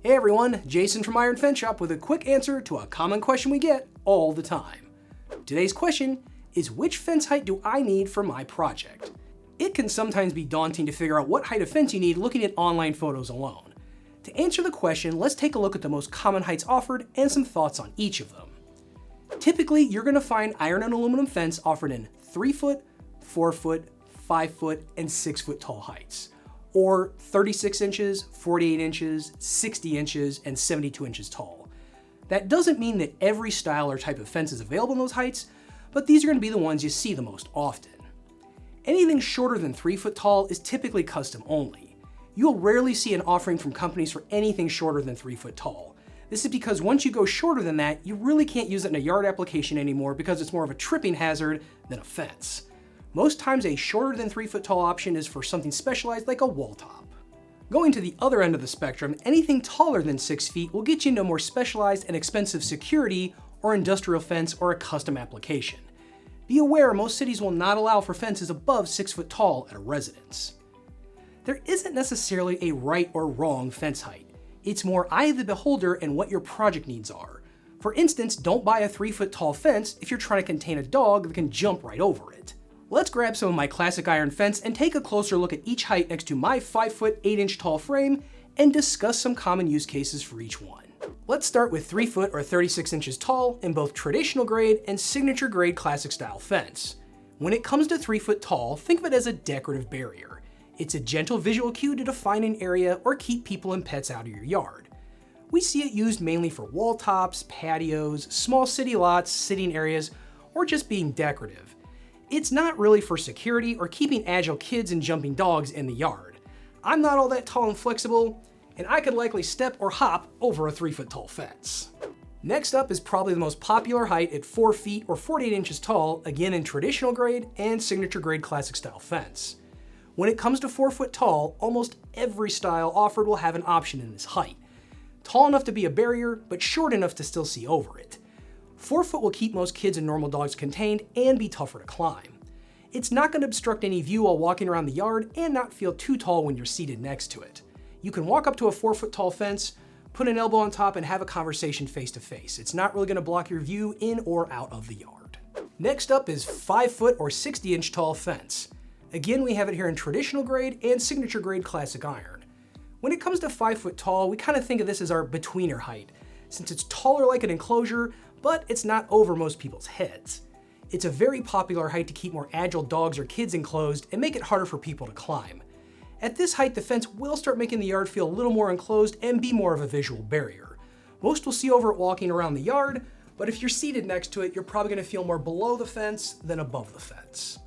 Hey everyone, Jason from Iron Fence Shop with a quick answer to a common question we get all the time. Today's question is, which fence height do I need for my project? It can sometimes be daunting to figure out what height of fence you need looking at online photos alone. To answer the question, let's take a look at the most common heights offered and some thoughts on each of them. Typically, you're going to find iron and aluminum fence offered in 3 foot, 4 foot, 5 foot, and 6 foot tall heights, or 36 inches, 48 inches, 60 inches, and 72 inches tall. That doesn't mean that every style or type of fence is available in those heights, but these are going to be the ones you see the most often. Anything shorter than 3 foot tall is typically custom only. You'll rarely see an offering from companies for anything shorter than 3 foot tall. This is because once you go shorter than that, you really can't use it in a yard application anymore because it's more of a tripping hazard than a fence. Most times a shorter than 3 foot tall option is for something specialized like a wall top. Going to the other end of the spectrum, anything taller than 6 feet will get you into more specialized and expensive security or industrial fence or a custom application. Be aware most cities will not allow for fences above 6 foot tall at a residence. There isn't necessarily a right or wrong fence height. It's more eye of the beholder and what your project needs are. For instance, don't buy a 3 foot tall fence if you're trying to contain a dog that can jump right over it. Let's grab some of my classic iron fence and take a closer look at each height next to my 5 foot 8 inch tall frame and discuss some common use cases for each one. Let's start with 3 foot or 36 inches tall in both traditional grade and signature grade classic style fence. When it comes to 3 foot tall, think of it as a decorative barrier. It's a gentle visual cue to define an area or keep people and pets out of your yard. We see it used mainly for wall tops, patios, small city lots, sitting areas, or just being decorative. It's not really for security or keeping agile kids and jumping dogs in the yard. I'm not all that tall and flexible, and I could likely step or hop over a 3 foot tall fence. Next up is probably the most popular height at 4 feet or 48 inches tall, again in traditional grade and signature grade classic style fence. When it comes to 4 foot tall, almost every style offered will have an option in this height. Tall enough to be a barrier, but short enough to still see over it. 4 foot will keep most kids and normal dogs contained and be tougher to climb. It's not going to obstruct any view while walking around the yard and not feel too tall when you're seated next to it. You can walk up to a 4 foot tall fence, put an elbow on top, and have a conversation face to face. It's not really going to block your view in or out of the yard. Next up is 5 foot or 60 inch tall fence. Again, we have it here in traditional grade and signature grade classic iron. When it comes to 5 foot tall, we kind of think of this as our betweener height, since it's taller like an enclosure, but it's not over most people's heads. It's a very popular height to keep more agile dogs or kids enclosed and make it harder for people to climb. At this height, the fence will start making the yard feel a little more enclosed and be more of a visual barrier. Most will see over it walking around the yard, but if you're seated next to it, you're probably going to feel more below the fence than above the fence.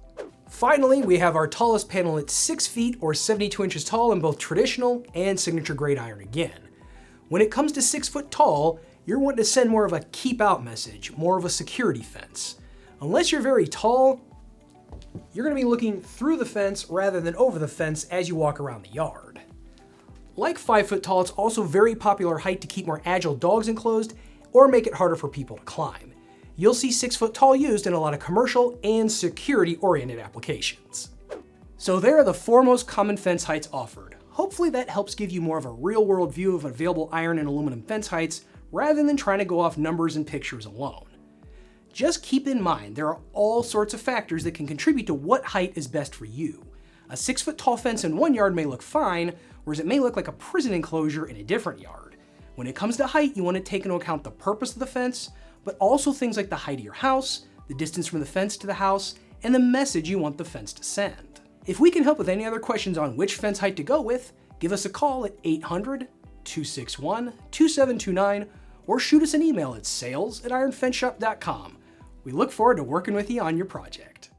Finally, we have our tallest panel at 6 feet or 72 inches tall in both traditional and signature grade iron again. When it comes to 6 foot tall, you're wanting to send more of a keep out message, more of a security fence. Unless you're very tall, you're going to be looking through the fence rather than over the fence as you walk around the yard. Like 5 foot tall, it's also a very popular height to keep more agile dogs enclosed or make it harder for people to climb. You'll see 6 foot tall used in a lot of commercial and security-oriented applications. So there are the 4 most common fence heights offered. Hopefully that helps give you more of a real-world view of available iron and aluminum fence heights rather than trying to go off numbers and pictures alone. Just keep in mind there are all sorts of factors that can contribute to what height is best for you. A 6 foot tall fence in one yard may look fine, whereas it may look like a prison enclosure in a different yard. When it comes to height, you want to take into account the purpose of the fence, but also things like the height of your house, the distance from the fence to the house, and the message you want the fence to send. If we can help with any other questions on which fence height to go with, give us a call at 800-261-2729 or shoot us an email at sales@ironfenceshop.com. We look forward to working with you on your project.